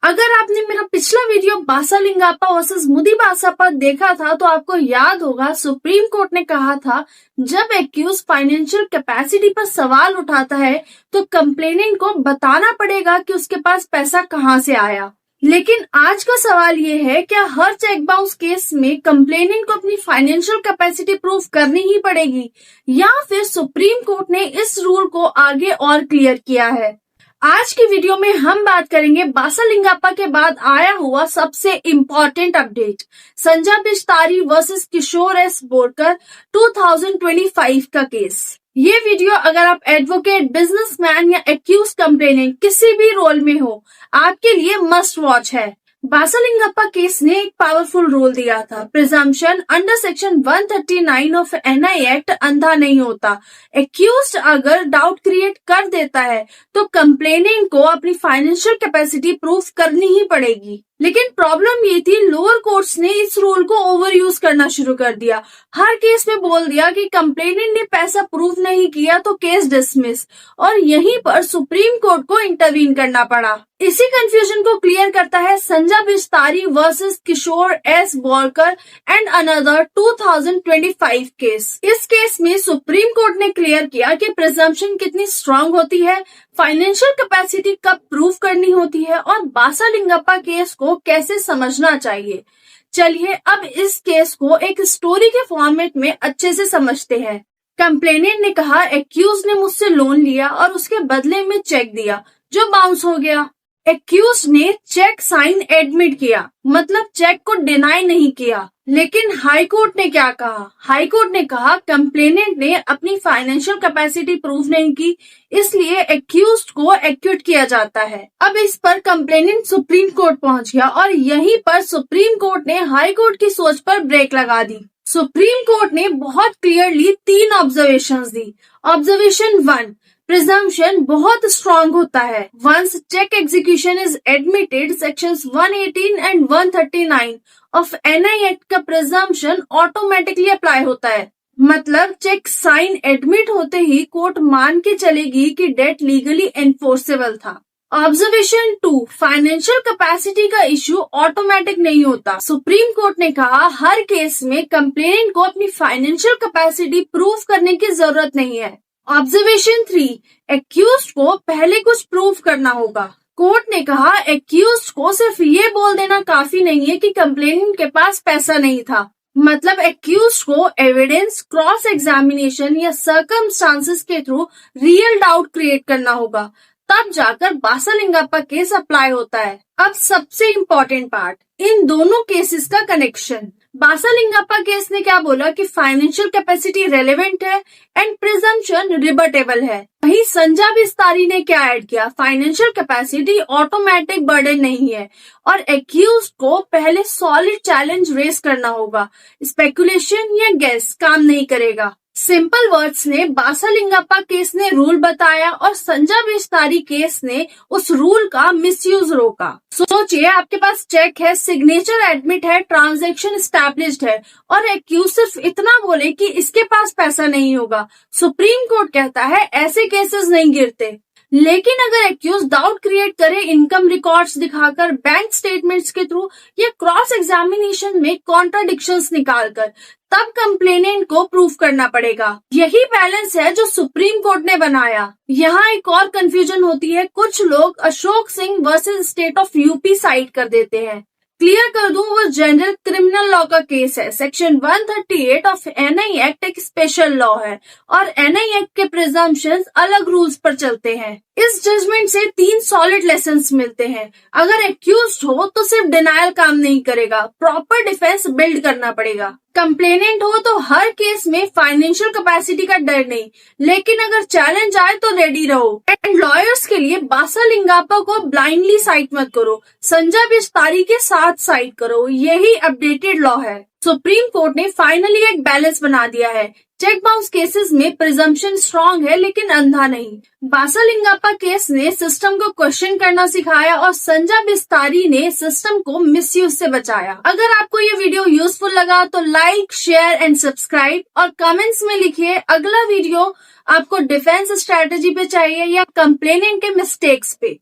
अगर आपने मेरा पिछला वीडियो बासालिंगाप्पा वर्सेस मुदीबासाप्पा देखा था तो आपको याद होगा सुप्रीम कोर्ट ने कहा था जब एक्यूज फाइनेंशियल कैपेसिटी पर सवाल उठाता है तो कंप्लेनेंट को बताना पड़ेगा कि उसके पास पैसा कहां से आया। लेकिन आज का सवाल ये है, क्या हर चेक बाउंस केस में कंप्लेनेंट को अपनी फाइनेंशियल कैपेसिटी प्रूव करनी ही पड़ेगी या फिर सुप्रीम कोर्ट ने इस रूल को आगे और क्लियर किया है। आज की वीडियो में हम बात करेंगे बासालिंगाप्पा के बाद आया हुआ सबसे important update, Sanjay Bistari versus Kishore S Borkar 2025 का केस। ये वीडियो अगर आप एडवोकेट, बिजनेसमैन या एक्यूज कंप्लेनेंट किसी भी रोल में हो, आपके लिए मस्ट वॉच है। बासालिंगाप्पा केस ने एक पावरफुल रूल दिया था, presumption under section 139 of NI act अंधा नहीं होता। एक्यूज्ड अगर डाउट क्रिएट कर देता है तो कंप्लेनेंट को अपनी फाइनेंशियल कैपेसिटी प्रूफ करनी ही पड़ेगी। लेकिन प्रॉब्लम ये थी, लोअर कोर्ट्स ने इस रूल को ओवर यूज करना शुरू कर दिया। हर केस में बोल दिया कि कंप्लेनेंट ने पैसा प्रूफ नहीं किया तो केस डिसमिस, और यहीं पर सुप्रीम कोर्ट को इंटरवीन करना पड़ा। इसी कंफ्यूजन को क्लियर करता है Sanjay Bistari versus Kishore S Borkar and another 2025 केस। इस केस में सुप्रीम कोर्ट ने क्लियर किया कि प्रिजम्पशन कितनी स्ट्रांग होती है, फाइनेंशियल कैपेसिटी कब प्रूफ करनी होती है और बासालिंगाप्पा केस को कैसे समझना चाहिए। चलिए अब इस केस को एक स्टोरी के फॉर्मेट में अच्छे से समझते हैं। कंप्लेनेंट ने कहा एक्यूज ने मुझसे लोन लिया और उसके बदले में चेक दिया जो बाउंस हो गया। एक्यूज ने चेक साइन एडमिट किया, मतलब चेक को डिनाई नहीं किया। लेकिन हाई कोर्ट ने क्या कहा? हाई कोर्ट ने कहा कंप्लेनेंट ने अपनी फाइनेंशियल कैपेसिटी प्रूव नहीं की, इसलिए एक्यूज्ड को एक्यूट किया जाता है। अब इस पर कंप्लेनेंट सुप्रीम कोर्ट पहुंच गया और यहीं पर सुप्रीम कोर्ट ने हाई कोर्ट की सोच पर ब्रेक लगा दी। सुप्रीम कोर्ट ने बहुत क्लियरली 3 ऑब्जर्वेशंस दी। ऑब्जर्वेशन 1, प्रिजम्पशन बहुत स्ट्रांग होता है। Once cheque execution is admitted, sections 118 and 139 of NI act का प्रिजम्पशन ऑटोमेटिकली अप्लाई होता है। मतलब चेक साइन एडमिट होते ही कोर्ट मान के चलेगी कि डेट लीगली एनफोर्सेबल था। ऑब्जर्वेशन 2, फाइनेंशियल कैपेसिटी का इश्यू ऑटोमेटिक नहीं होता। सुप्रीम कोर्ट ने कहा हर केस में कंप्लेनेंट को अपनी फाइनेंशियल कैपेसिटी प्रूव करने की जरूरत नहीं है। ऑब्जर्वेशन 3, एक्यूज्ड को पहले कुछ प्रूव करना होगा। कोर्ट ने कहा एक्यूज्ड को सिर्फ ये बोल देना काफी नहीं है कि कंप्लेनेंट के पास पैसा नहीं था। मतलब एक्यूज्ड को एविडेंस, क्रॉस एग्जामिनेशन या सर्कमस्टांसेस के थ्रू रियल डाउट क्रिएट करना होगा, तब जाकर बासालिंगाप्पा केस अप्लाई होता है। अब सबसे इम्पोर्टेंट पार्ट, इन दोनों केसेस का कनेक्शन। बासालिंगाप्पा केस ने क्या बोला कि फाइनेंशियल कैपेसिटी रेलेवेंट है एंड प्रिजम्पशन रिबटेबल है। वहीं संजय बिस्तारी ने क्या ऐड किया, फाइनेंशियल कैपेसिटी ऑटोमेटिक बर्डन नहीं है और एक्यूज को पहले सॉलिड चैलेंज रेस करना होगा। स्पेकुलेशन या गेस काम नहीं करेगा। सिंपल वर्ड्स ने बासालिंगाप्पा केस ने रूल बताया और संजय बिस्तारी केस ने उस रूल का मिसयूज रोका। सोचिए आपके पास चेक है, सिग्नेचर एडमिट है, ट्रांजैक्शन एस्टैब्लिश्ड है और एक्यूज सिर्फ इतना बोले कि इसके पास पैसा नहीं होगा। सुप्रीम कोर्ट कहता है ऐसे केसेस नहीं गिरते। लेकिन अगर एक्यूज डाउट क्रिएट करे इनकम रिकॉर्ड्स दिखाकर, बैंक स्टेटमेंट्स के थ्रू या क्रॉस एग्जामिनेशन में कॉन्ट्राडिक्शंस निकालकर, तब कंप्लेनेंट को प्रूफ करना पड़ेगा। यही बैलेंस है जो सुप्रीम कोर्ट ने बनाया। यहाँ एक और कंफ्यूजन होती है, कुछ लोग Ashok Singh versus state of UP side कर देते हैं। क्लियर कर दूं, वो जनरल क्रिमिनल लॉ का केस है। सेक्शन 138 ऑफ एनआई एक्ट एक स्पेशल लॉ है और एनआई एक्ट के प्रिजम्पशंस अलग रूल्स पर चलते हैं। इस जजमेंट से 3 सॉलिड लेसन्स मिलते हैं। अगर एक्यूज्ड हो तो सिर्फ डिनायल काम नहीं करेगा, प्रॉपर डिफेंस बिल्ड करना पड़ेगा। कंप्लेनेंट हो तो हर केस में फाइनेंशियल कैपेसिटी का डर नहीं, लेकिन अगर चैलेंज आए तो रेडी रहो। एंड लॉयर्स के लिए बासालिंगाप्पा को ब्लाइंडली साइड मत करो, संजय बिस्तारी के साथ साइड करो। यही अपडेटेड लॉ है। सुप्रीम कोर्ट ने फाइनली एक बैलेंस बना दिया है। चेक बाउंस केसेस में प्रिजम्पशन स्ट्रांग है लेकिन अंधा नहीं। बासालिंगाप्पा केस ने सिस्टम को क्वेश्चन करना सिखाया और संजय बिस्तारी ने सिस्टम को मिसयूज से बचाया। अगर आपको ये वीडियो यूजफुल लगा तो लाइक, शेयर एंड सब्सक्राइब और कमेंट्स में लिखिए अगला वीडियो आपको डिफेंस स्ट्रेटेजी पे चाहिए या कंप्लेनेंट के मिस्टेक्स पे।